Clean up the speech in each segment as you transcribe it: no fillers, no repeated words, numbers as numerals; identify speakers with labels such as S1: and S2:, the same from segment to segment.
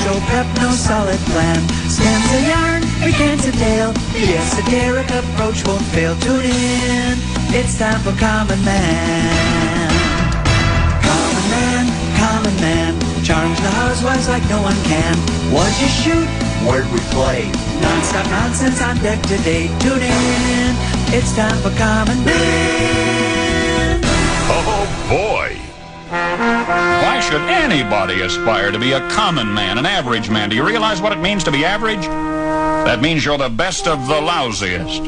S1: show prep, no solid plan. Stands a yarn, recants a tale. The esoteric approach won't fail. Tune in, it's time for Common Man. Common Man, Common Man. Charms the housewives like no one can. What'd you shoot? Where'd we play? Non-stop nonsense on deck today. Tune in, it's time for Common Man.
S2: Oh, boy. Why should anybody aspire to be a common man, an average man? Do you realize what it means to be average? That means you're the best of the lousiest,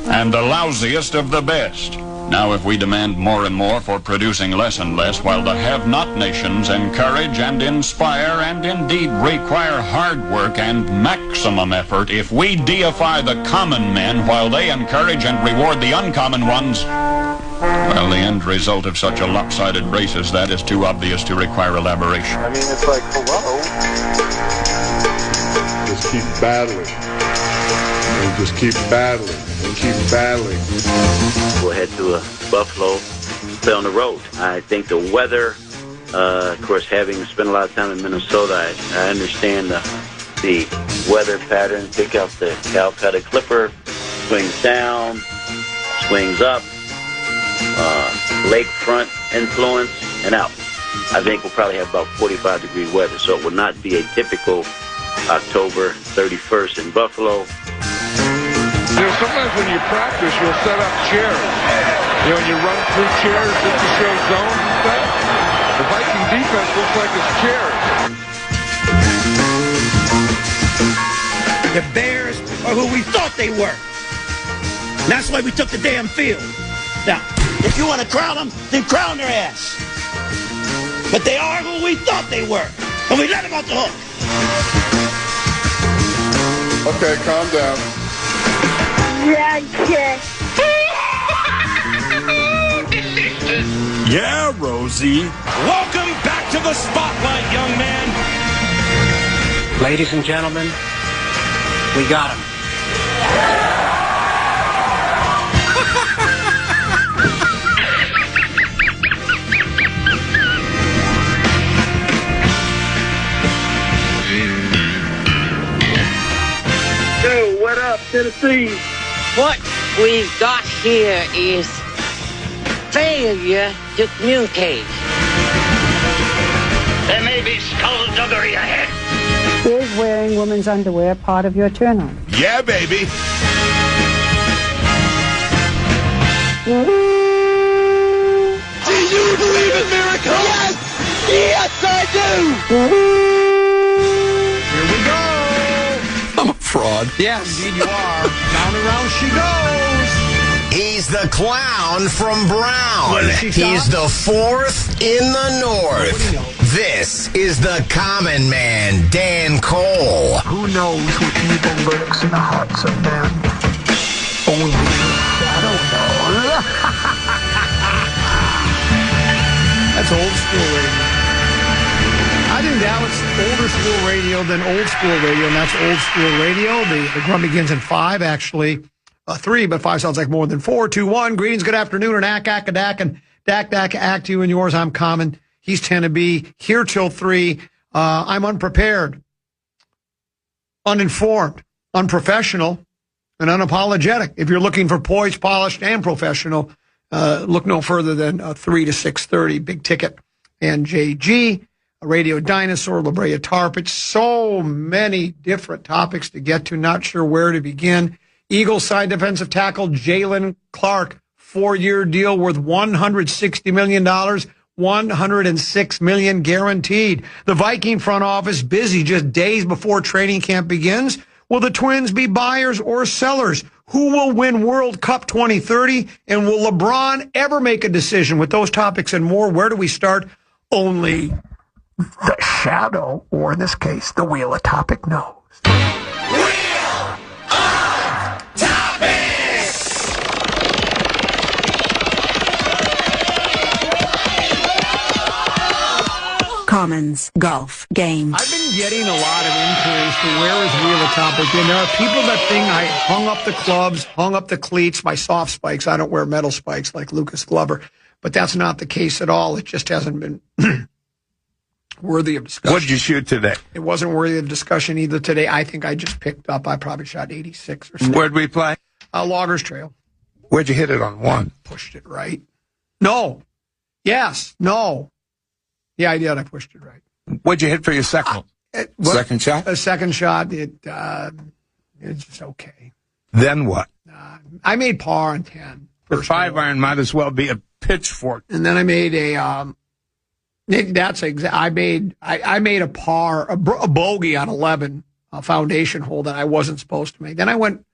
S2: and the lousiest of the best. Now, if we demand more and more for producing less and less, while the have-not nations encourage and inspire and indeed require hard work and maximum effort, if we deify the common men while they encourage and reward the uncommon ones, well, the end result of such a lopsided race as that is too obvious to require elaboration.
S3: I mean, it's like, hello.
S4: Just keep battling. And just keep battling. And keep battling.
S5: We'll head to Buffalo, play on the road. I think the weather, of course, having spent a lot of time in Minnesota, I understand the weather pattern. Pick up the Calcutta Clipper, swings down, swings up. Lakefront influence and out. I think we'll probably have about 45-degree weather, so it will not be a typical October 31st in Buffalo.
S3: You know, sometimes when you practice, you'll set up chairs. You know, when you run through chairs just to show zones and stuff. The Viking defense looks like it's chairs.
S6: The Bears are who we thought they were. And that's why we took the damn field. Now, if you want to crown them, then crown their ass. But they are who we thought they were. And we let them off the hook.
S4: Okay, calm down.
S7: Yeah, Rosie.
S8: Welcome back to the spotlight, young man.
S9: Ladies and gentlemen, we got him.
S6: What up, Tennessee?
S10: What we've got here is failure to communicate.
S8: There may be skullduggery ahead.
S11: Is wearing women's underwear part of your turn-on?
S7: Yeah, baby.
S6: Do you believe in miracles? Yes! Yes, I do!
S7: Here we go. I'm a fraud.
S9: Yes, indeed you are. Round and round she goes.
S12: He's the clown from Brown. He's the fourth in the north. This is the common man, Dan Cole.
S13: Who knows what evil lurks in the hearts of men? Only shadow knows.
S14: That's old school radio. I think that was older school radio than old school radio, and that's old school radio. The drum begins in 5, actually. 3, but 5 sounds like more than 4. 2, 1. Greetings, good afternoon, and ack, and dak, act you and yours. I'm Common. He's 10 to be here till 3. I'm unprepared, uninformed, unprofessional, and unapologetic. If you're looking for poised, polished, and professional, look no further than 3 to 6:30, Big Ticket and JG, a Radio Dinosaur, La Brea Tarpich. So many different topics to get to. Not sure where to begin. Eagles side defensive tackle Jalen Clark, 4-year deal worth $160 million, $106 million guaranteed. The Viking front office busy just days before training camp begins. Will the Twins be buyers or sellers? Who will win World Cup 2030? And will LeBron ever make a decision? With those topics and more, where do we start? Only
S13: The shadow, or in this case, the Wheel of Topic knows.
S11: Commons Golf Game.
S14: I've been getting a lot of inquiries to where is Wheel of Topic. And there are people that think I hung up the clubs, hung up the cleats, my soft spikes. I don't wear metal spikes like Lucas Glover. But that's not the case at all. It just hasn't been worthy of discussion.
S15: What did you shoot today?
S14: It wasn't worthy of discussion either today. I think I just picked up. I probably shot 86 or something.
S15: Where'd we play?
S14: Loggers Trail.
S15: Where'd you hit it on one?
S14: Pushed it right. No. Yes. No. Yeah, I did. I pushed it right.
S15: What'd you hit for your second? Second shot?
S14: A second shot. It's just okay.
S15: Then what?
S14: I made par on 10.
S15: The 5-iron might as well be a pitchfork.
S14: And then I made I made a par, a bogey on 11, a foundation hole that I wasn't supposed to make. Then I went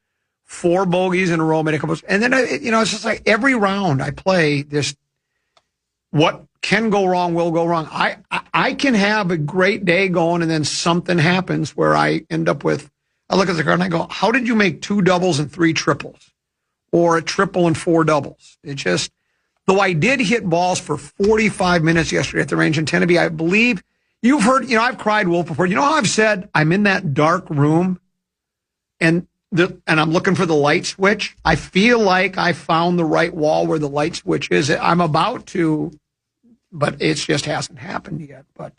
S14: 4 bogeys in a row, made a couple, and then it's just like every round I play this. What can go wrong will go wrong. I can have a great day going, and then something happens where I end up with. I look at the card and I go, "How did you make 2 doubles and 3 triples, or a triple and 4 doubles?" It just. Though I did hit balls for 45 minutes yesterday at the range in Tennessee, I believe you've heard, I've cried wolf before. You know how I've said I'm in that dark room and I'm looking for the light switch? I feel like I found the right wall where the light switch is. I'm about to, but it just hasn't happened yet. But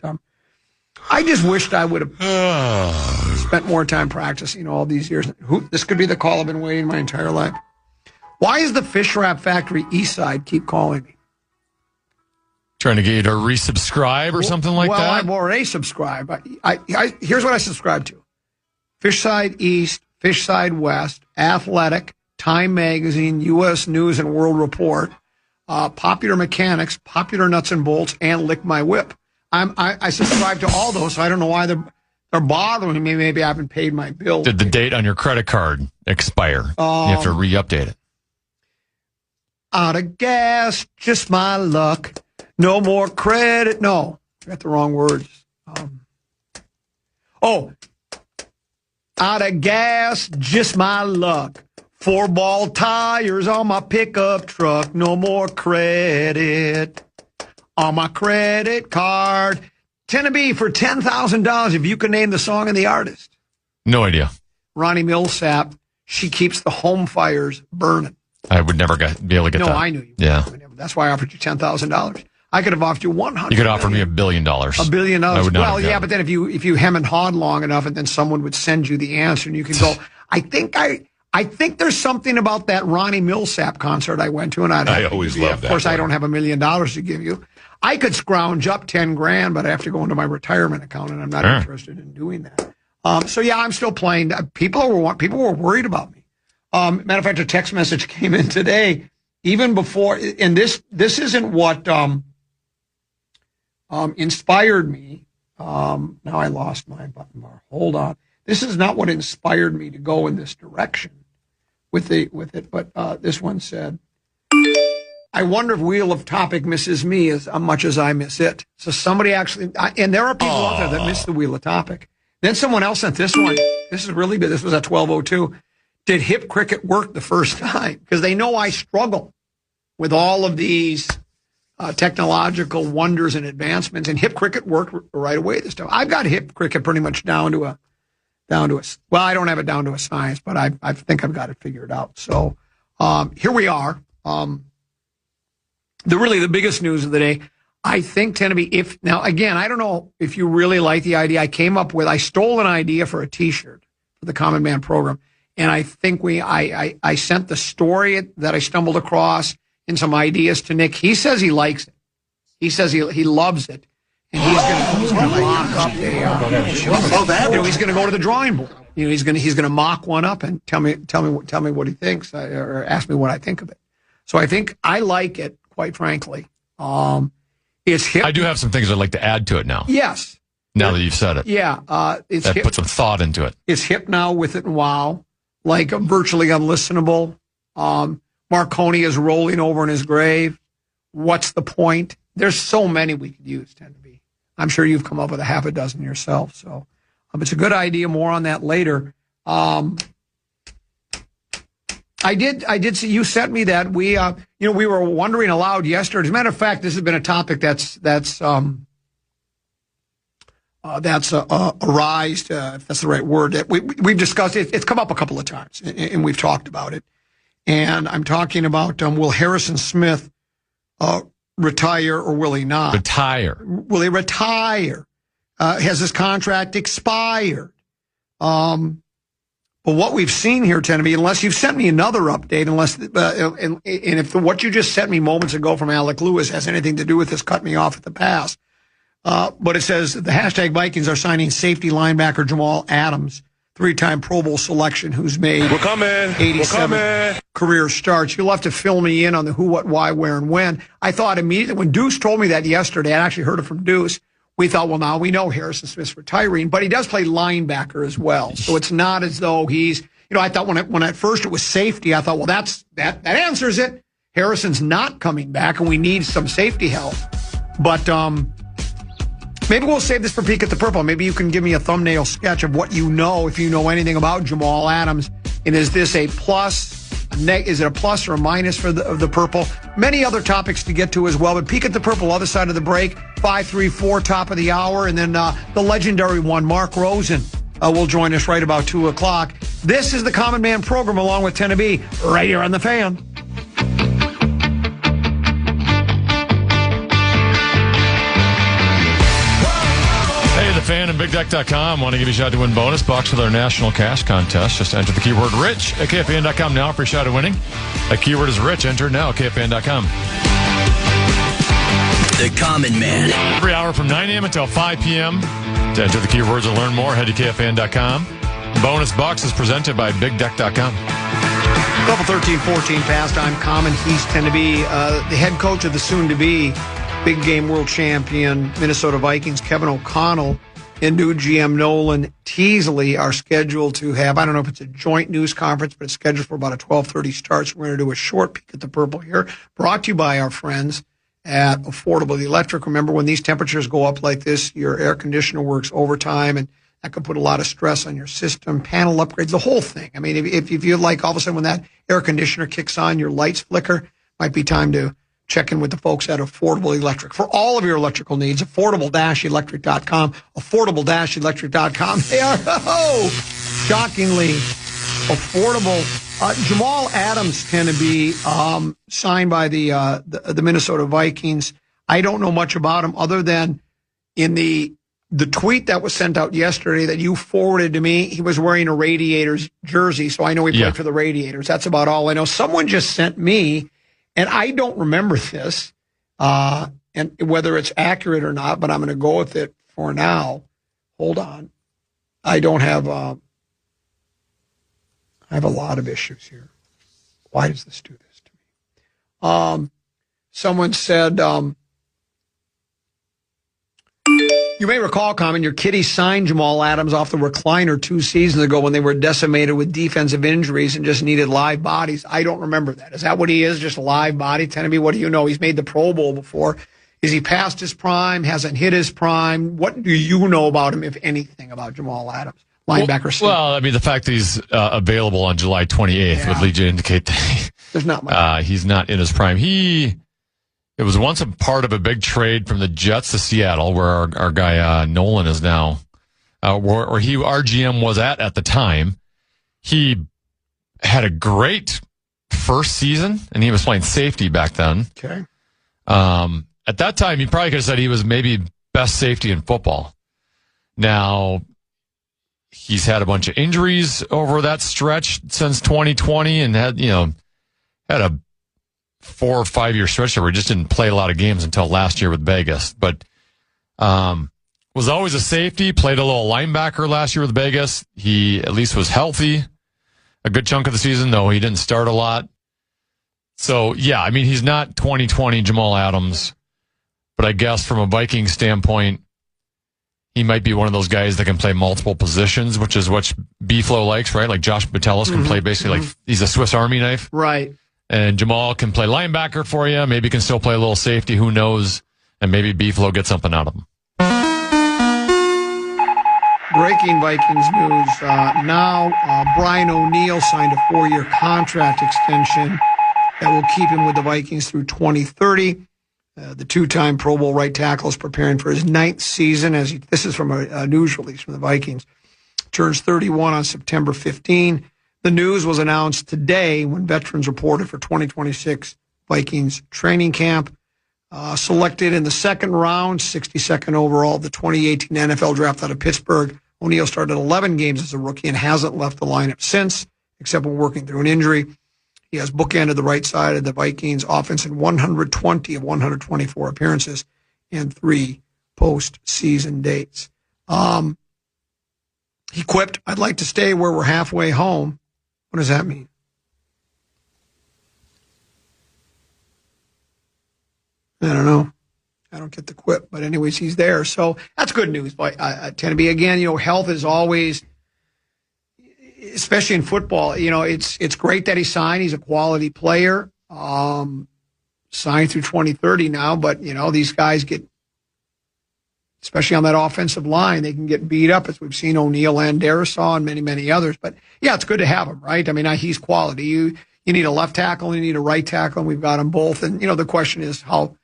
S14: I just wished I would have spent more time practicing all these years. This could be the call I've been waiting my entire life. Why is the Fish Wrap Factory East Side keep calling me?
S16: Trying to get you to resubscribe or something like that?
S14: Well, I've already subscribed. Here's what I subscribe to. Fish Side East, Fish Side West, Athletic, Time Magazine, U.S. News and World Report, Popular Mechanics, Popular Nuts and Bolts, and Lick My Whip. I subscribe to all those, so I don't know why they're bothering me. Maybe I haven't paid my bill.
S16: Did the date on your credit card expire? You have to re-update it.
S14: Out of gas, just my luck. No more credit. No, I got the wrong words. Out of gas, just my luck. 4-ball tires on my pickup truck. No more credit on my credit card. Tennessee for $10,000 if you can name the song and the artist.
S16: No idea.
S14: Ronnie Millsap. She keeps the home fires burning.
S16: I would never be able to get that.
S14: No, I knew you.
S16: Yeah.
S14: That's why I offered you $10,000. I could have offered you $100.
S16: You could offer me $1 billion.
S14: $1 billion.
S16: I would not
S14: well, yeah, but then if you hem and hawed long enough, and then someone would send you the answer, and you can go. I think there's something about that Ronnie Millsap concert I went to, and
S17: I always love that.
S14: Of course, I don't have $1 million to give you. I could scrounge up $10,000, but I have to go into my retirement account, and I'm not interested in doing that. So yeah, I'm still playing. People were worried about me. Matter of fact, a text message came in today, even before, and this isn't what inspired me. Now I lost my button bar. Hold on. This is not what inspired me to go in this direction with it. But this one said, "I wonder if Wheel of Topic misses me as much as I miss it." So somebody actually, and there are people out there that miss the Wheel of Topic. Then someone else sent this one. This is really good. This was at 12:02. Did hip cricket work the first time? Because they know I struggle with all of these technological wonders and advancements, and hip cricket worked right away this time. I've got hip cricket pretty much down to a. Well, I don't have it down to a science, but I think I've got it figured out. So here we are. The biggest news of the day. I think Tennessee. Now again, I don't know if you really like the idea I stole an idea for a T-shirt for the Common Man program. And I think I sent the story that I stumbled across and some ideas to Nick. He says he likes it. He says he loves it. And he's going to mock up he's going to go to the drawing board. He's going to mock one up and tell me what he thinks or ask me what I think of it. So I think I like it, quite frankly. It's hip.
S16: I do have some things I'd like to add to it now.
S14: Yes.
S16: Now that you've said it.
S14: Yeah. It's
S16: hip. Put some thought into it.
S14: It's hip now with it and wow. Like virtually unlistenable. Marconi is rolling over in his grave. What's the point? There's so many we could use, Tennessee. I'm sure you've come up with a half a dozen yourself. So it's a good idea. More on that later. I did see you sent me that. We were wondering aloud yesterday. As a matter of fact, this has been a topic that's arised, if that's the right word. We've discussed it. It's come up a couple of times, and we've talked about it. And I'm talking about will Harrison Smith retire or will he not?
S16: Retire.
S14: Will he retire? has his contract expired? But what we've seen here, Tenneby, unless you've sent me another update, and if what you just sent me moments ago from Alec Lewis has anything to do with this, cut me off at the pass. But it says the hashtag Vikings are signing safety linebacker Jamal Adams, 3-time Pro Bowl selection, who's made 87 career starts. You'll have to fill me in on the who, what, why, where, and when. I thought immediately when Deuce told me that yesterday, I actually heard it from Deuce. We thought, well, now we know Harrison Smith's retiring, but he does play linebacker as well. So it's not as though he's, I thought when at first it was safety, I thought, well, that answers it. Harrison's not coming back and we need some safety help. But maybe we'll save this for Peek at the Purple. Maybe you can give me a thumbnail sketch of what you know, if you know anything about Jamal Adams. And is this a plus? Is it a plus or a minus for the Purple? Many other topics to get to as well. But Peek at the Purple, other side of the break, 5:34, top of the hour. And then the legendary one, Mark Rosen, will join us right about 2 o'clock. This is the Common Man program along with Tenneby, right here on The Fan.
S16: Hey, The Fan and BigDeck.com want to give you a shot to win bonus bucks with our national cash contest. Just enter the keyword RICH at KFAN.com now for a shot at winning. That keyword is RICH. Enter now at KFAN.com.
S17: The Common Man.
S16: Every hour from 9 a.m. until 5 p.m. To enter the keywords and learn more, head to KFAN.com. Bonus bucks is presented by BigDeck.com.
S14: Couple 13-14 pastime. Common He's Tenneby, the head coach of the soon-to-be big game world champion Minnesota Vikings, Kevin O'Connell, and new GM Nolan Teasley are scheduled to have, I don't know if it's a joint news conference, but it's scheduled for about a 12:30 start. So we're going to do a short peek at the Purple here, brought to you by our friends at Affordable Electric. Remember, when these temperatures go up like this, your air conditioner works overtime, and that could put a lot of stress on your system. Panel upgrades, the whole thing. I mean, if you like all of a sudden when that air conditioner kicks on, your lights flicker, might be time to check in with the folks at Affordable Electric. For all of your electrical needs, affordable-electric.com, affordable-electric.com. They are, shockingly affordable. Jamal Adams can be signed by the Minnesota Vikings. I don't know much about him other than in the tweet that was sent out yesterday that you forwarded to me. He was wearing a Radiators jersey, so I know he played for the Radiators. That's about all I know. Someone just sent me, and I don't remember this, and whether it's accurate or not, but I'm going to go with it for now. Hold on. I don't have, I have a lot of issues here. Why does this do this to me? Someone said, you may recall, Common, your Kitty signed Jamal Adams off the recliner 2 seasons ago when they were decimated with defensive injuries and just needed live bodies. I don't remember that. Is that what he is, just a live body? Tenneby, what do you know? He's made the Pro Bowl before. Is he past his prime? Hasn't hit his prime? What do you know about him, if anything, about Jamal Adams? Linebacker.
S16: Well, I mean, the fact that he's available on July 28th would lead you to indicate that
S14: there's not much.
S16: He's not in his prime. It was once a part of a big trade from the Jets to Seattle, where our guy Nolan is now, our GM was at the time. He had a great first season, and he was playing safety back then.
S14: Okay.
S16: At that time, you probably could have said he was maybe best safety in football. Now, he's had a bunch of injuries over that stretch since 2020, and had a 4 or 5 year stretch where he just didn't play a lot of games until last year with Vegas. But was always a safety, played a little linebacker last year with Vegas. He at least was healthy a good chunk of the season, though he didn't start a lot. So, yeah, I mean, he's not 2020 Jamal Adams, but I guess from a Viking standpoint, he might be one of those guys that can play multiple positions, which is what B-Flow likes, right? Like Josh Metellus can play basically like he's a Swiss Army knife.
S14: Right.
S16: And Jamal can play linebacker for you. Maybe can still play a little safety. Who knows? And maybe B-Flow gets something out of him.
S14: Breaking Vikings news. Now, Brian O'Neill signed a 4-year contract extension that will keep him with the Vikings through 2030. The 2-time Pro Bowl right tackle is preparing for his 9th season. This is from a news release from the Vikings. Turns 31 on September 15. The news was announced today when veterans reported for 2026 Vikings training camp. Selected in the second round, 62nd overall, the 2018 NFL draft out of Pittsburgh. O'Neal started 11 games as a rookie and hasn't left the lineup since, except when working through an injury. He has bookended the right side of the Vikings offense in 120 of 124 appearances and 3 postseason dates. He quipped, "I'd like to stay where we're halfway home." What does that mean? I don't know. I don't get the quip, but anyways, he's there. So that's good news. But I tend to be, again, health is always, especially in football, it's great that he signed. He's a quality player. Signed through 2030 now, but, these guys get, especially on that offensive line, they can get beat up, as we've seen O'Neal and Darisaw and many, many others. But, yeah, it's good to have him, right? I mean, he's quality. You need a left tackle, you need a right tackle, and we've got them both. And, the question is how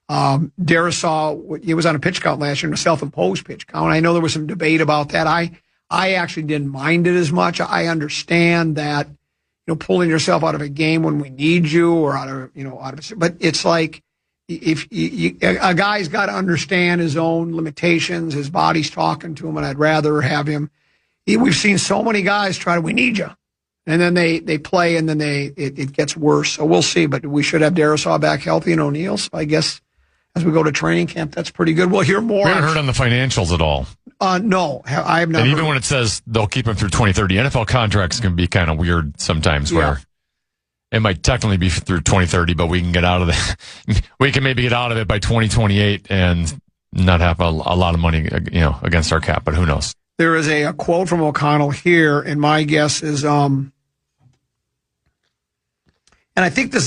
S14: Darisaw, he was on a pitch count last year, in a self-imposed pitch count. I know there was some debate about that. I actually didn't mind it as much. I understand that, pulling yourself out of a game when we need you, or out of, but it's like, if a guy's got to understand his own limitations, his body's talking to him, and I'd rather have him. We've seen so many guys try to, we need you, and then they play, and then it gets worse. So we'll see, but we should have Darisaw back healthy and O'Neal. So I guess as we go to training camp, that's pretty good. We'll hear more.
S16: We haven't heard on the financials at all.
S14: No, I have not.
S16: And even when it says they'll keep him through 2030, NFL contracts can be kind of weird sometimes, where it might technically be through 2030, but we can get out of it. We can maybe get out of it by 2028 and not have a lot of money, against our cap. But who knows? There is a quote from O'Connell here, and my guess is, and I think this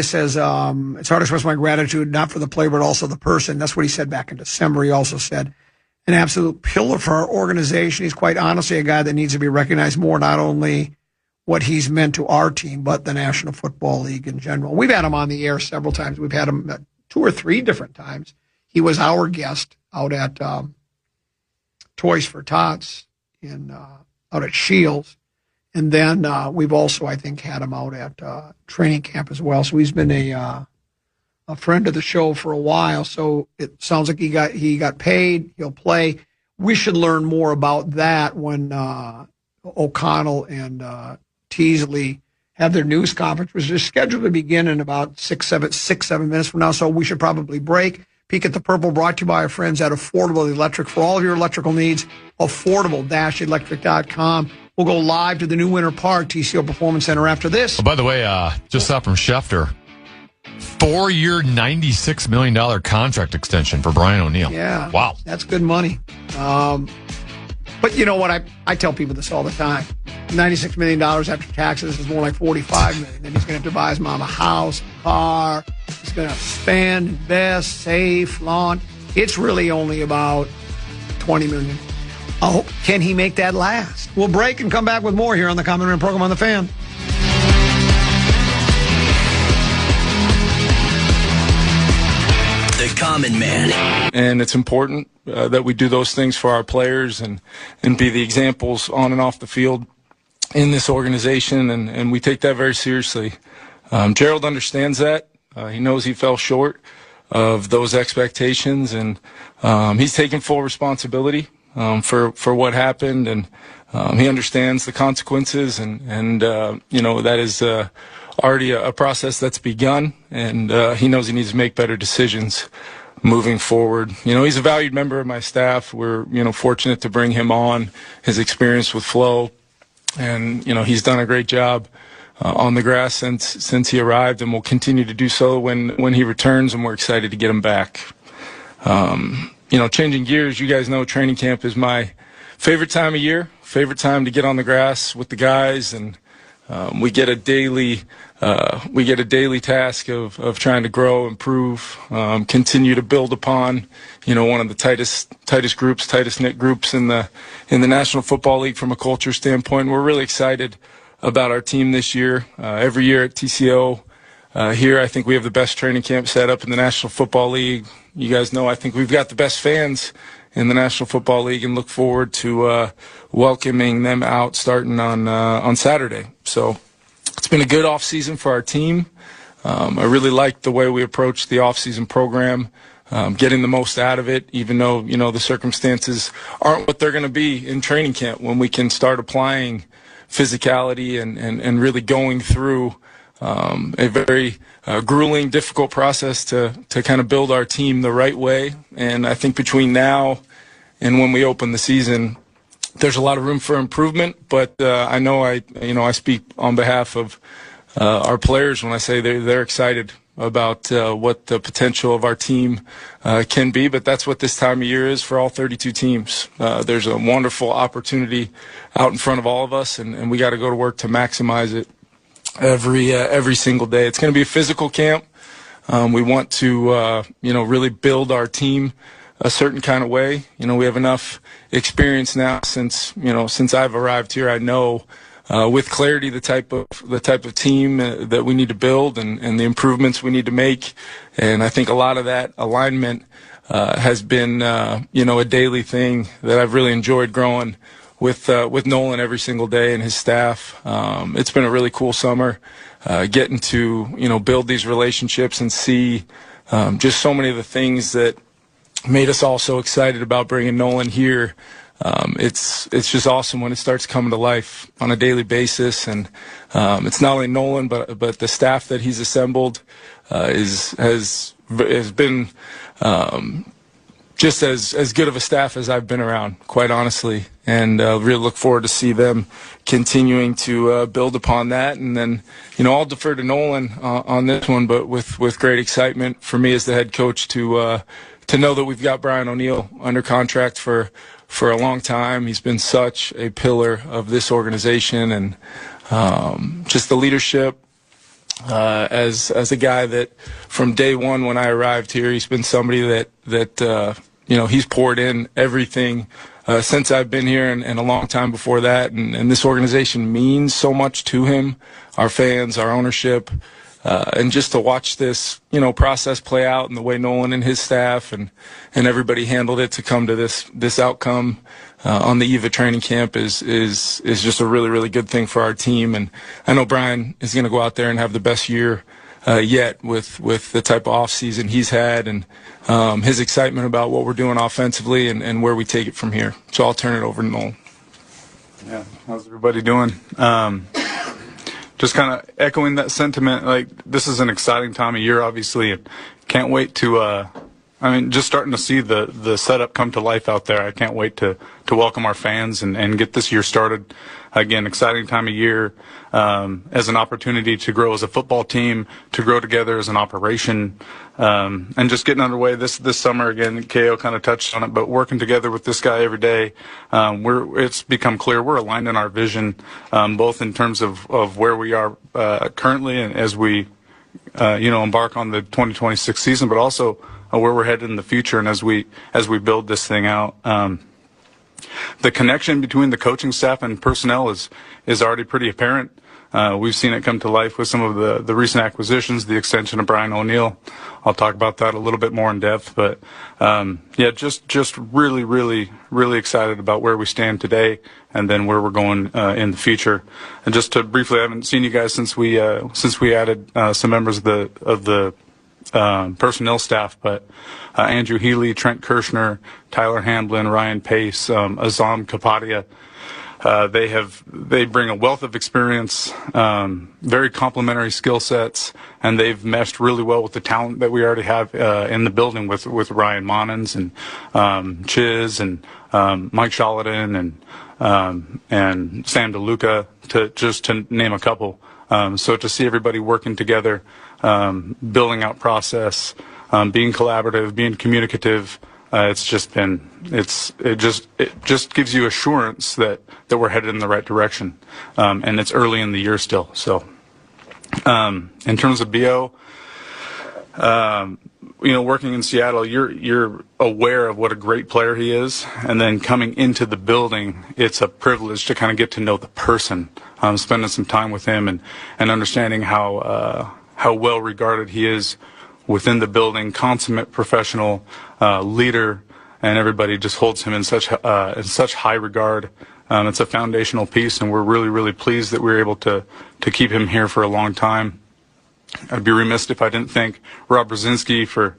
S16: says, it's hard to express my gratitude, not for the player, but also the person. That's what he said back in December. He also said, an absolute pillar for our organization. He's quite honestly a guy that needs to be recognized more, not only what he's meant to our team, but the National Football League in general. We've had him on the air several times. We've had him 2 or 3 different times. He was our guest out at Toys for Tots out at Shields. And then we've also, I think, had him out at training camp as well. So he's been a friend of the show for a while. So it sounds like he got paid. He'll play. We should learn more about that when O'Connell and Teasley have their news conference, which is scheduled to begin in about 6-7 minutes from now. So we should probably break. Peek at the Purple, brought to you by our friends at Affordable Electric. For all of your electrical needs, affordable-electric.com. We'll go live to the new Winter Park TCO Performance Center after this. Oh, by the way, just saw from Schefter, 4-year, $96 million contract extension for Brian O'Neal.
S14: Yeah.
S16: Wow.
S14: That's good money. But you know what? I tell people this all the time. $96 million after taxes is more like $45 million. Then he's going to have to buy his mom a house, a car. He's going to spend, invest, save, flaunt. It's really only about $20 million. Oh, can he make that last? We'll break and come back with more here on the Common Man program on The Fan.
S17: The Common Man.
S15: And it's important that we do those things for our players and be the examples on and off the field in this organization, and we take that very seriously. Gerald understands that. He knows he fell short of those expectations, and he's taking full responsibility for what happened, and he understands the consequences, and that is already a process that's begun, and he knows he needs to make better decisions moving forward. He's a valued member of my staff. We're fortunate to bring him on, his experience with Flo, and he's done a great job on the grass since he arrived, and will continue to do so when he returns, and we're excited to get him back. Changing gears, you guys know training camp is my favorite time of year, favorite time to get on the grass with the guys, and we get a daily task of trying to grow, improve, continue to build upon, one of the tightest knit groups in the National Football League from a culture standpoint. We're really excited about our team this year. Every year at TCO here, I think we have the best training camp set up in the National Football League. You guys know I think we've got the best fans in the National Football League, and look forward to welcoming them out starting on Saturday. So it's been a good off season for our team. I really liked the way we approached the off-season program, getting the most out of it, even though, the circumstances aren't what they're going to be in training camp when we can start applying physicality and really going through a very grueling, difficult process to kind of build our team the right way. And I think between now and when we open the season, there's a lot of room for improvement, but I know I speak on behalf of our players when I say they're excited about what the potential of our team can be, but that's what this time of year is for all 32 teams. There's a wonderful opportunity out in front of all of us, and we got to go to work to maximize it every single day. It's going to be a physical camp. We want to really build our team a certain kind of way. We have enough experience now since I've arrived here. I know with clarity the type of team that we need to build and the improvements we need to make. And I think a lot of that alignment has been a daily thing that I've really enjoyed growing with Nolan every single day and his staff. It's been a really cool summer, getting to build these relationships and see just so many of the things that made us all so excited about bringing Nolan here. It's just awesome when it starts coming to life on a daily basis, and it's not only Nolan but the staff that he's assembled has been just as good of a staff as I've been around, quite honestly, and really look forward to see them continuing to build upon that. And then I'll defer to Nolan on this one, but with great excitement for me as the head coach to know that we've got Brian O'Neill under contract for a long time. He's been such a pillar of this organization, and just the leadership as a guy that from day one when I arrived here, he's been somebody that he's poured in everything since I've been here and a long time before that, and this organization means so much to him, our fans, our ownership. And just to watch this, process play out and the way Nolan and his staff and everybody handled it to come to this outcome on the eve of training camp is just a really, really good thing for our team. And I know Brian is going to go out there and have the best year yet with the type of off season he's had and his excitement about what we're doing offensively and where we take it from here. So I'll turn it over to Nolan.
S17: Yeah, how's everybody doing? Just kind of echoing that sentiment, like this is an exciting time of year, obviously, and can't wait to, just starting to see the setup come to life out there. I can't wait to welcome our fans and get this year started. Again, exciting time of year as an opportunity to grow as a football team, to grow together as an operation, and just getting underway this summer. Again, KO kind of touched on it, but working together with this guy every day, it's become clear we're aligned in our vision, both in terms of where we are currently and as we embark on the 2026 season, but also where we're headed in the future and as we build this thing out. The connection between the coaching staff and personnel is already pretty apparent. We've seen it come to life with some of the recent acquisitions, the extension of Brian O'Neill. I'll talk about that a little bit more in depth, but just really, really, really excited about where we stand today and then where we're going in the future. And just to briefly, I haven't seen you guys since we added some members of the personnel staff, but Andrew Healy, Trent Kirshner, Tyler Hamblin, Ryan Pace, Azam Kapadia. They bring a wealth of experience, very complementary skill sets, and they've meshed really well with the talent that we already have in the building with Ryan Monens and Chiz and Mike Shaladen and Sam DeLuca, to name a couple. So to see everybody working together, building out process, being collaborative, being communicative, it just gives you assurance that we're headed in the right direction, and it's early in the year still. So, in terms of BO, working in Seattle, you're aware of what a great player he is, and then coming into the building, it's a privilege to kind of get to know the person, spending some time with him and understanding how well regarded he is within the building, consummate professional leader, and everybody just holds him in such high regard. It's a foundational piece, and we're really, really pleased that we're able to keep him here for a long time. I'd be remiss if I didn't thank Rob Brzezinski for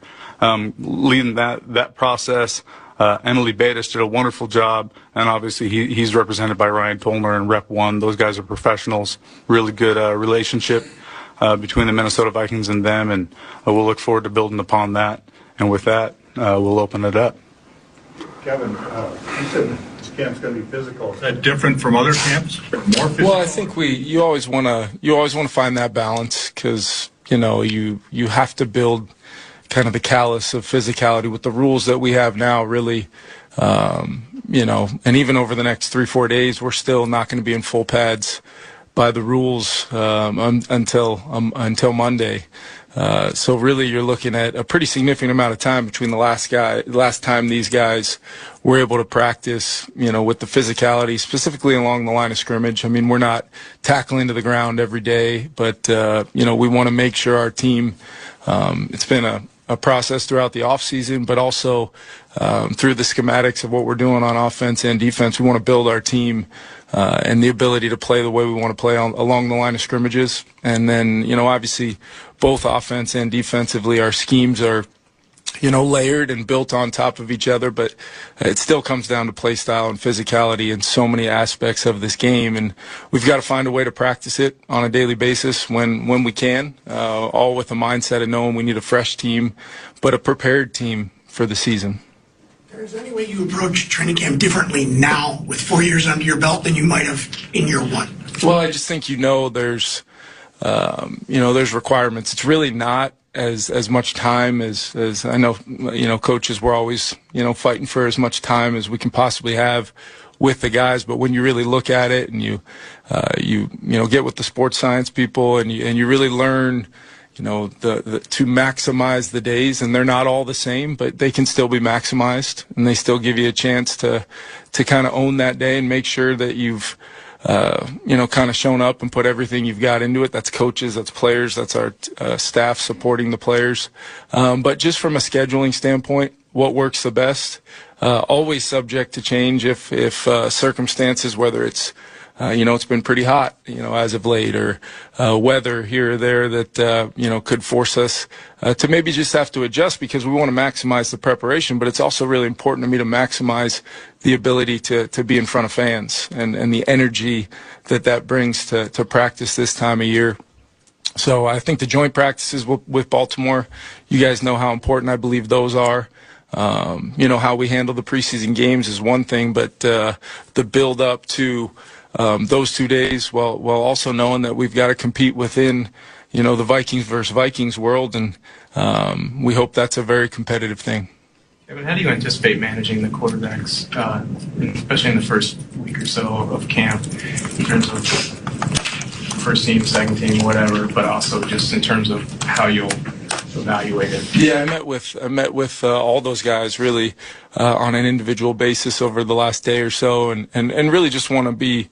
S17: leading that process. Emily Bates did a wonderful job, and obviously he's represented by Ryan Tolner and Rep 1. Those guys are professionals. Really good relationship between the Minnesota Vikings and them, and we'll look forward to building upon that. And with that, we'll open it up.
S18: Kevin, you said this camp's going to be physical. Is that different from other camps? More physical?
S15: Well, I think you always want to find that balance, because you have to build kind of the callus of physicality with the rules that we have now. Really, and even over the next 3-4 days, we're still not going to be in full pads by the rules until Monday. So really, you're looking at a pretty significant amount of time between the last time these guys were able to practice, with the physicality, specifically along the line of scrimmage. I mean, we're not tackling to the ground every day, but we want to make sure our team. It's been a process throughout the offseason, but also through the schematics of what we're doing on offense and defense. We want to build our team and the ability to play the way we want to play along the line of scrimmages. And then, obviously, both offense and defensively, our schemes are, layered and built on top of each other, but it still comes down to play style and physicality in so many aspects of this game, and we've got to find a way to practice it on a daily basis when we can, all with the mindset of knowing we need a fresh team, but a prepared team for the season.
S19: Is there any way you approach training camp differently now with 4 years under your belt than you might have in year one?
S15: Well, I just think there's requirements. It's really not as much time as I know, coaches were always, fighting for as much time as we can possibly have with the guys. But when you really look at it and you get with the sports science people and you really learn, to maximize the days, and they're not all the same, but they can still be maximized, and they still give you a chance to kind of own that day and make sure that you've kind of shown up and put everything you've got into it. That's coaches, that's players, that's our staff supporting the players. But just from a scheduling standpoint, what works the best? Always subject to change if circumstances, whether it's it's been pretty hot, as of late, or weather here or there that, could force us to maybe just have to adjust, because we want to maximize the preparation. But it's also really important to me to maximize the ability to be in front of fans and the energy that brings to practice this time of year. So I think the joint practices with Baltimore, you guys know how important I believe those are. How we handle the preseason games is one thing, but the build up to those 2 days, while also knowing that we've got to compete within, the Vikings versus Vikings world, and we hope that's a very competitive thing.
S20: Kevin, how do you anticipate managing the quarterbacks, especially in the first week or so of camp, in terms of first team, second team, whatever, but also just in terms of how you'll evaluate it?
S15: Yeah, I met with all those guys really on an individual basis over the last day or so, and really just want to be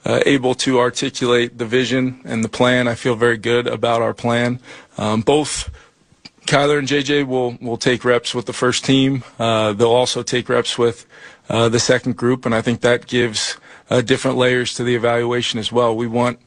S15: able to articulate the vision and the plan. I feel very good about our plan. Both Kyler and JJ will take reps with the first team. They'll also take reps with the second group, and I think that gives different layers to the evaluation as well. We want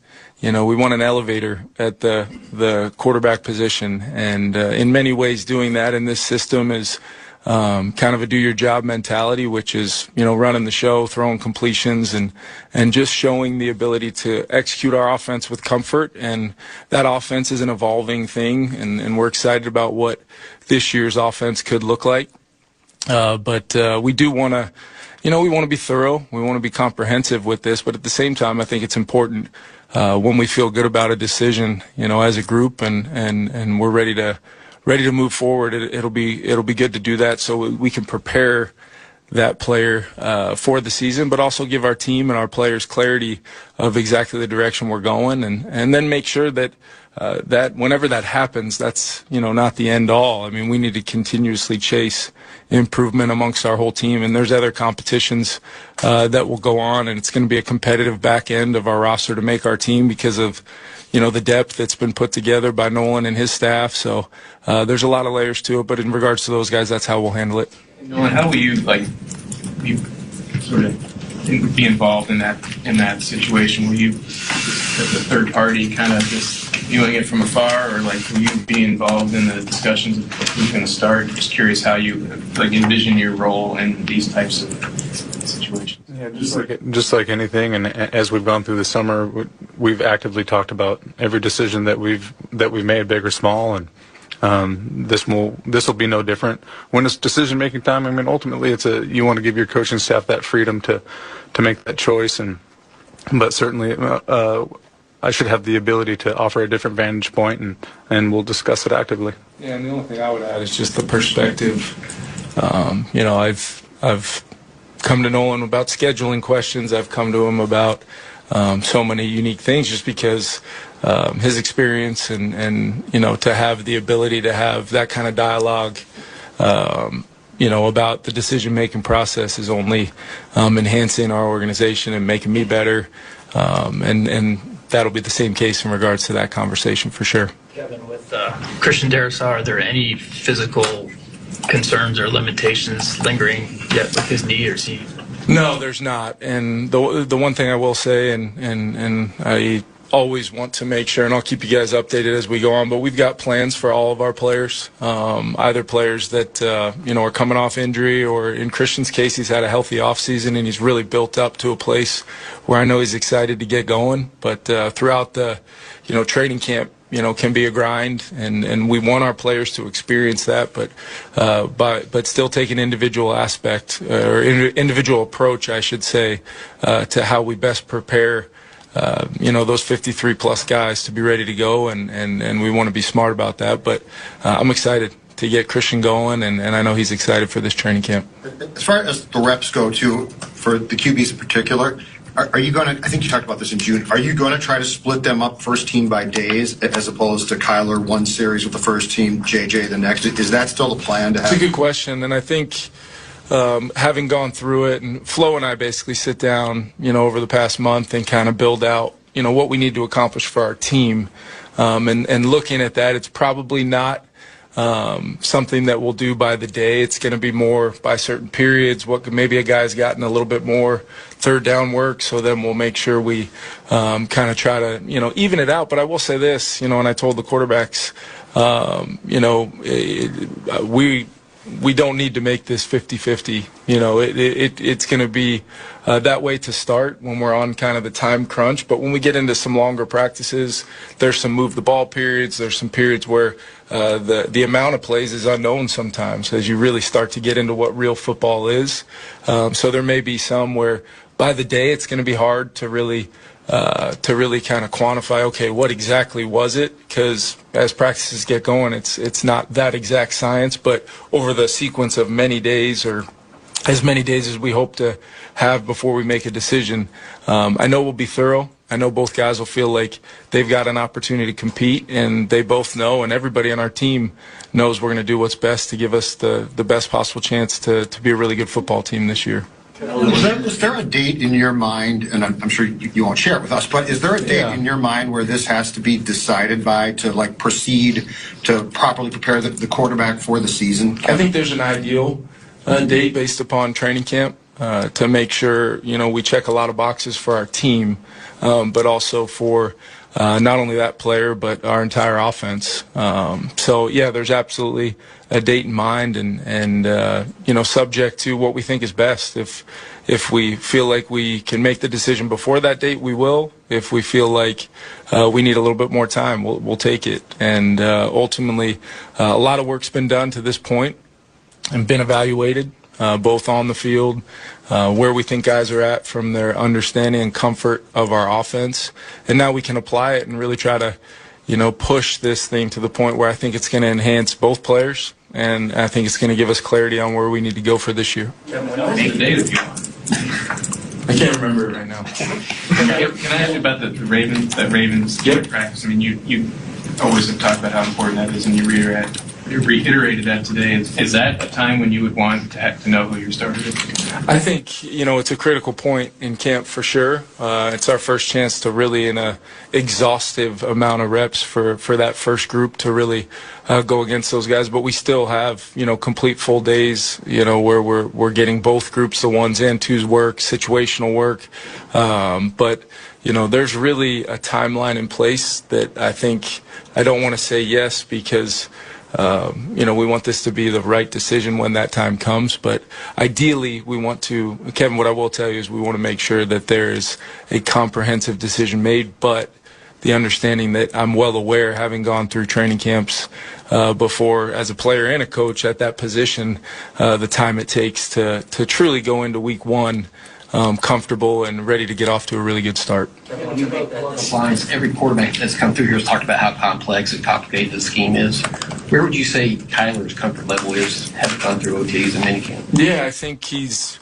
S15: an elevator at the quarterback position, and in many ways doing that in this system is kind of a do-your-job mentality, which is, running the show, throwing completions, and just showing the ability to execute our offense with comfort. And that offense is an evolving thing, and we're excited about what this year's offense could look like. But we do want to, we want to be thorough. We want to be comprehensive with this, but at the same time, I think it's important when we feel good about a decision, as a group, and we're ready to move forward. It'll be good to do that, so we can prepare that player for the season, but also give our team and our players clarity of exactly the direction we're going, and then make sure that that whenever that happens, that's not the end all. I mean, we need to continuously chase improvement amongst our whole team, and there's other competitions that will go on, and it's going to be a competitive back end of our roster to make our team because of the depth that's been put together by Nolan and his staff. So there's a lot of layers to it, but in regards to those guys, that's how we'll handle it.
S20: Nolan, how will you sort of be involved in that situation? Will you, as a third party, kind of just viewing it from afar, or like will you be involved in the discussions of who's going to start? Just curious how you like envision your role in these types of situations.
S17: Yeah, just like anything, and as we've gone through the summer, we've actively talked about every decision that we've made, big or small, and this will be no different. When it's decision making time, I mean, ultimately you want to give your coaching staff that freedom to make that choice, but certainly I should have the ability to offer a different vantage point, and we'll discuss it actively.
S15: Yeah, and the only thing I would add is just the perspective. I've come to know him about scheduling questions. I've come to him about so many unique things, just because his experience and to have the ability to have that kind of dialogue about the decision-making process is only enhancing our organization and making me better, and that'll be the same case in regards to that conversation for sure.
S21: Kevin, with Christian Darrisaw, are there any physical concerns or limitations lingering yet with his knee, or is he?
S15: No, there's not. And the one thing I will say, and I always want to make sure, and I'll keep you guys updated as we go on, but we've got plans for all of our players, either players that are coming off injury, or in Christian's case, he's had a healthy offseason and he's really built up to a place where I know he's excited to get going. But throughout the training camp, can be a grind, and we want our players to experience that, but still take an individual aspect or individual approach, I should say, to how we best prepare those 53 plus guys to be ready to go, and we want to be smart about that. But I'm excited to get Christian going, and I know he's excited for this training camp.
S22: As far as the reps go, too, for the QBs in particular, are you going to, I think you talked about this in June, are you going to try to split them up first team by days as opposed to Kyler one series with the first team, JJ the next? Is that still the plan to have?
S15: It's a good question, and I think having gone through it, and Flo and I basically sit down, over the past month and kind of build out, what we need to accomplish for our team, and looking at that, it's probably not something that we'll do by the day. It's going to be more by certain periods. Maybe a guy's gotten a little bit more third down work, so then we'll make sure we kind of try to even it out. But I will say this, and I told the quarterbacks, we don't need to make this 50-50. It's going to be that way to start when we're on kind of the time crunch. But when we get into some longer practices, there's some move the ball periods. There's some periods where the amount of plays is unknown sometimes as you really start to get into what real football is. So there may be some where by the day it's going to be hard to really kind of quantify, okay, what exactly was it? Because as practices get going, it's not that exact science, but over the sequence of many days, or as many days as we hope to have before we make a decision, I know we'll be thorough. I know both guys will feel like they've got an opportunity to compete, and they both know, and everybody on our team knows we're going to do what's best to give us the best possible chance to be a really good football team this year.
S22: Was there a date in your mind, and I'm sure you won't share it with us, but is there a date in your mind where this has to be decided by to proceed to properly prepare the quarterback for the season?
S15: I think there's an ideal date based upon training camp to make sure we check a lot of boxes for our team, but also for not only that player but our entire offense. So yeah, there's absolutely a date in mind, and subject to what we think is best. If we feel like we can make the decision before that date, we will. If we feel like we need a little bit more time, we'll take it. And ultimately, a lot of work's been done to this point and been evaluated, both on the field, where we think guys are at from their understanding and comfort of our offense. And now we can apply it and really try to, push this thing to the point where I think it's going to enhance both players, and I think it's going to give us clarity on where we need to go for this year. I can't remember it right now.
S20: Can I ask you about the Ravens practice? I mean, you always have talked about how important that is, and you reiterate You reiterated that today. Is that a time when you would want to know who your starter is?
S15: I think, it's a critical point in camp for sure. It's our first chance to really, in a exhaustive amount of reps for that first group to really go against those guys. But we still have, complete full days, where we're getting both groups, the ones and twos work, situational work. But there's really a timeline in place that I don't want to say yes because we want this to be the right decision when that time comes. But ideally, we want to, Kevin, what I will tell you is we want to make sure that there is a comprehensive decision made, but the understanding that I'm well aware, having gone through training camps before as a player and a coach at that position, the time it takes to truly go into week one comfortable and ready to get off to a really good start.
S1: When you make that lines, every quarterback that's come through here has talked about how complex and complicated the scheme is. Where would you say Kyler's comfort level is, having gone through OTs and minicamp?
S15: Yeah, I think he's,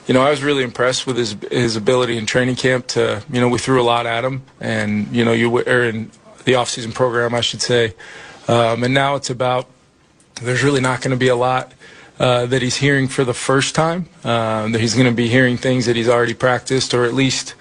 S15: I was really impressed with his ability in training camp to, we threw a lot at him, and, or in the offseason program, I should say. And now it's about, there's really not going to be a lot that he's hearing for the first time. That he's going to be hearing things that he's already practiced, or at least,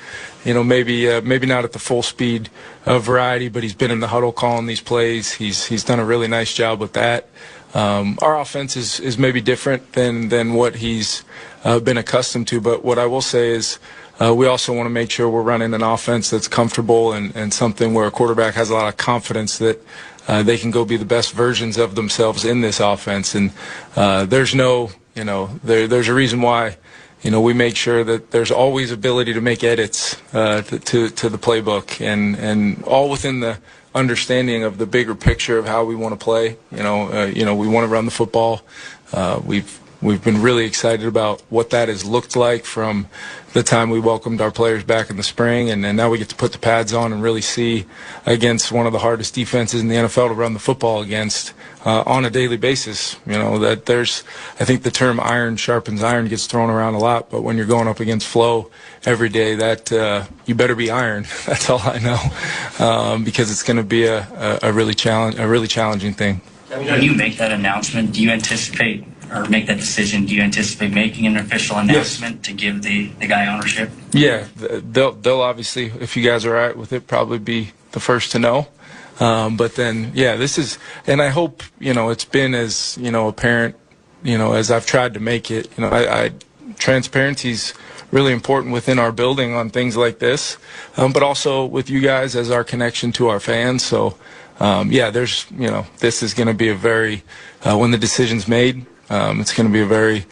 S15: maybe not at the full speed variety, but he's been in the huddle calling these plays. He's done a really nice job with that. Our offense is maybe different than what he's been accustomed to, but what I will say is we also want to make sure we're running an offense that's comfortable and something where a quarterback has a lot of confidence that they can go be the best versions of themselves in this offense. And there's no, there's a reason why, we make sure that there's always ability to make edits to the playbook and all within the understanding of the bigger picture of how we want to play. We want to run the football. We've been really excited about what that has looked like from the time we welcomed our players back in the spring, and now we get to put the pads on and really see against one of the hardest defenses in the NFL to run the football against on a daily basis. That there's, I think the term iron sharpens iron gets thrown around a lot, but when you're going up against Flo every day, that you better be iron. That's all I know, because it's going to be a really challenging thing.
S2: When you make that announcement, do you anticipate, or make that decision, do you anticipate making an official announcement to give the guy ownership? Yeah,
S15: they'll obviously, if you guys are all right with it, probably be the first to know. But then, yeah, this is, and I hope, it's been as, apparent, as I've tried to make it. Transparency's really important within our building on things like this, but also with you guys as our connection to our fans. So, there's, this is going to be a very, when the decision's made, it's going to be a very,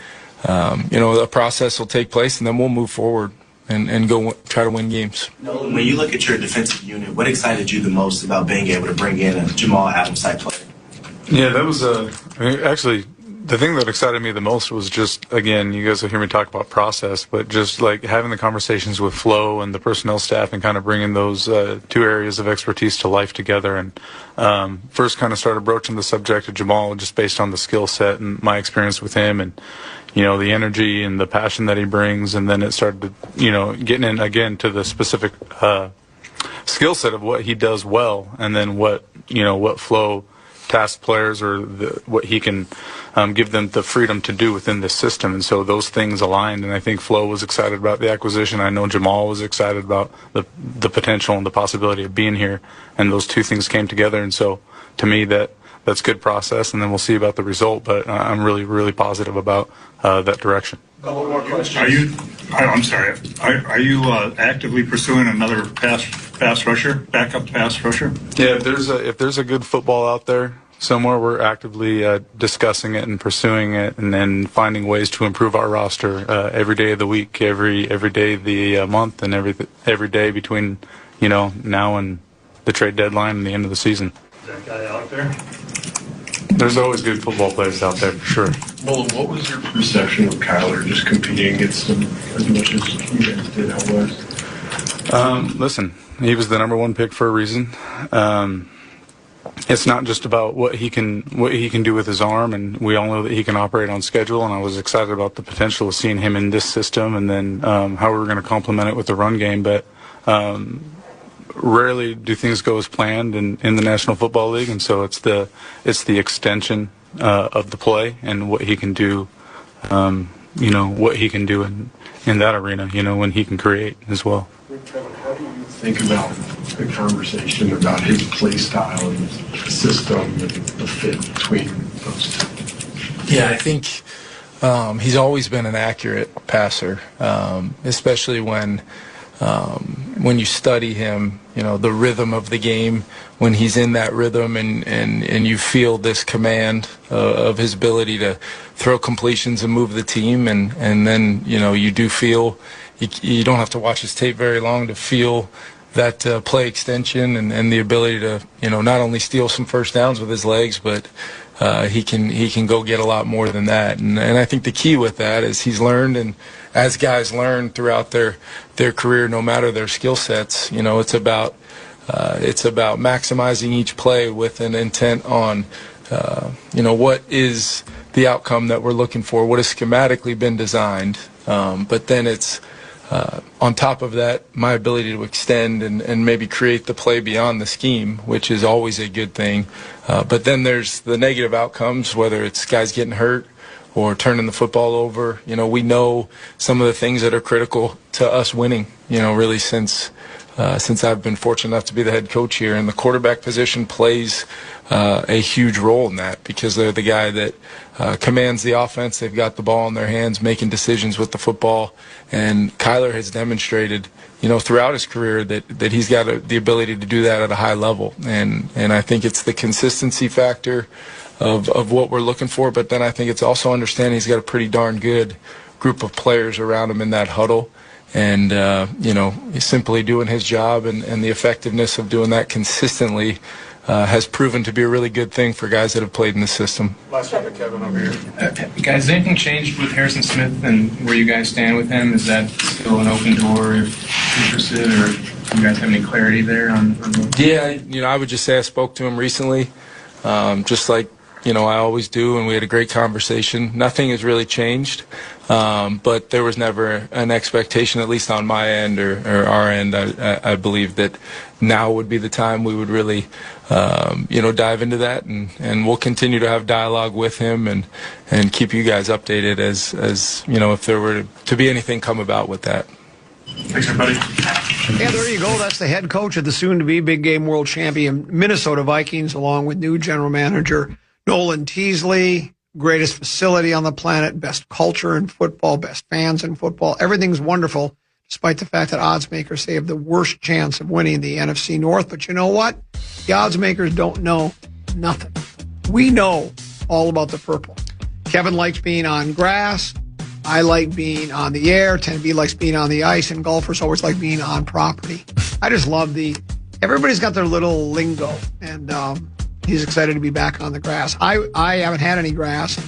S15: a process will take place, and then we'll move forward and go try to win games.
S23: When you look at your defensive unit, what excited you the most about being able to bring in a Jamal Adams-type player?
S17: Yeah, that was actually the thing that excited me the most was just, again, you guys will hear me talk about process, but just like having the conversations with Flo and the personnel staff and kind of bringing those two areas of expertise to life together. And first kind of started broaching the subject of Jamal just based on the skill set and my experience with him and, the energy and the passion that he brings. And then it started, getting in again to the specific skill set of what he does well, and then what Flo task players or what he can give them the freedom to do within this system. And so those things aligned, and I think Flo was excited about the acquisition. I know Jamal was excited about the potential and the possibility of being here, and those two things came together. And so to me that's good process, and then we'll see about the result, but I'm really, really positive about that direction.
S18: One more question. Are you actively pursuing another backup pass rusher?
S17: Yeah, if there's a good football out there somewhere, we're actively discussing it and pursuing it, and then finding ways to improve our roster every day of the week, every day of the month, and every day between now and the trade deadline and the end of the season.
S18: Is that guy out there?
S17: There's always good football players out there, for sure.
S20: Well, what was your perception of Kyler just competing against him as much as you guys did out west?
S17: Listen, he was the number one pick for a reason. It's not just about what he can do with his arm, and we all know that he can operate on schedule, and I was excited about the potential of seeing him in this system, and then how we were going to complement it with the run game. But rarely do things go as planned in the National Football League, and so it's the extension of the play and what he can do. What he can do in that arena. When he can create as well.
S9: Kevin, how do you think about the conversation about his play style and the system and the fit between those two?
S15: Yeah, I think he's always been an accurate passer, especially when you study him, the rhythm of the game, when he's in that rhythm and you feel this command of his ability to throw completions and move the team. And then, you do feel you don't have to watch his tape very long to feel that play extension and the ability to, not only steal some first downs with his legs, but he can go get a lot more than that. And I think the key with that is he's learned, and as guys learn throughout their career, no matter their skill sets, it's about maximizing each play with an intent on, what is the outcome that we're looking for, what has schematically been designed. But then it's on top of that, my ability to extend and maybe create the play beyond the scheme, which is always a good thing. But then there's the negative outcomes, whether it's guys getting hurt or turning the football over. We know some of the things that are critical to us winning, really since I've been fortunate enough to be the head coach here. And the quarterback position plays a huge role in that, because they're the guy that commands the offense. They've got the ball in their hands, making decisions with the football. And Kyler has demonstrated, throughout his career that he's got the ability to do that at a high level. And I think it's the consistency factor of what we're looking for. But then I think it's also understanding he's got a pretty darn good group of players around him in that huddle. And, he's simply doing his job, and the effectiveness of doing that consistently has proven to be a really good thing for guys that have played in the system.
S20: Last one to Kevin over here. Guys, has anything changed with Harrison Smith and where you guys stand with him? Is that still an open door if interested, or do you guys have any clarity there on
S15: Yeah, I would just say I spoke to him recently, just like, I always do, and we had a great conversation. Nothing has really changed, but there was never an expectation, at least on my end or our end. I believe that now would be the time we would really, dive into that, and we'll continue to have dialogue with him and keep you guys updated as if there were to be anything come about with that.
S20: Thanks, everybody.
S14: Yeah, there you go. That's the head coach of the soon-to-be big game world champion Minnesota Vikings, along with new general manager Nolan Teasley. Greatest facility on the planet, best culture in football, best fans in football. Everything's wonderful, despite the fact that odds makers say have the worst chance of winning the NFC North. But you know what? The odds makers don't know nothing. We know all about the purple. Kevin likes being on grass. I like being on the air. 10B likes being on the ice, and golfers always like being on property. I just love everybody's got their little lingo, and he's excited to be back on the grass. I haven't had any grass.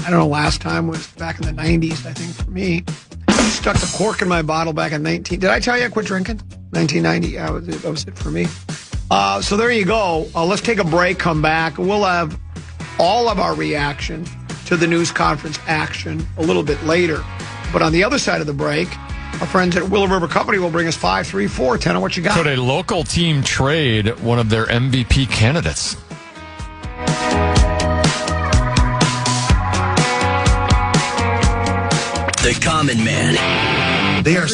S14: I don't know, last time was back in the 90s, I think, for me. I stuck the cork in my bottle back in Did I tell you I quit drinking? 1990, yeah, that was it for me. So there you go. Let's take a break, come back. We'll have all of our reaction to the news conference action a little bit later. But on the other side of the break, our friends at Willow River Company will bring us 534. 10 on what you got.
S16: Could a local team trade one of their MVP candidates?
S3: The Common Man. They are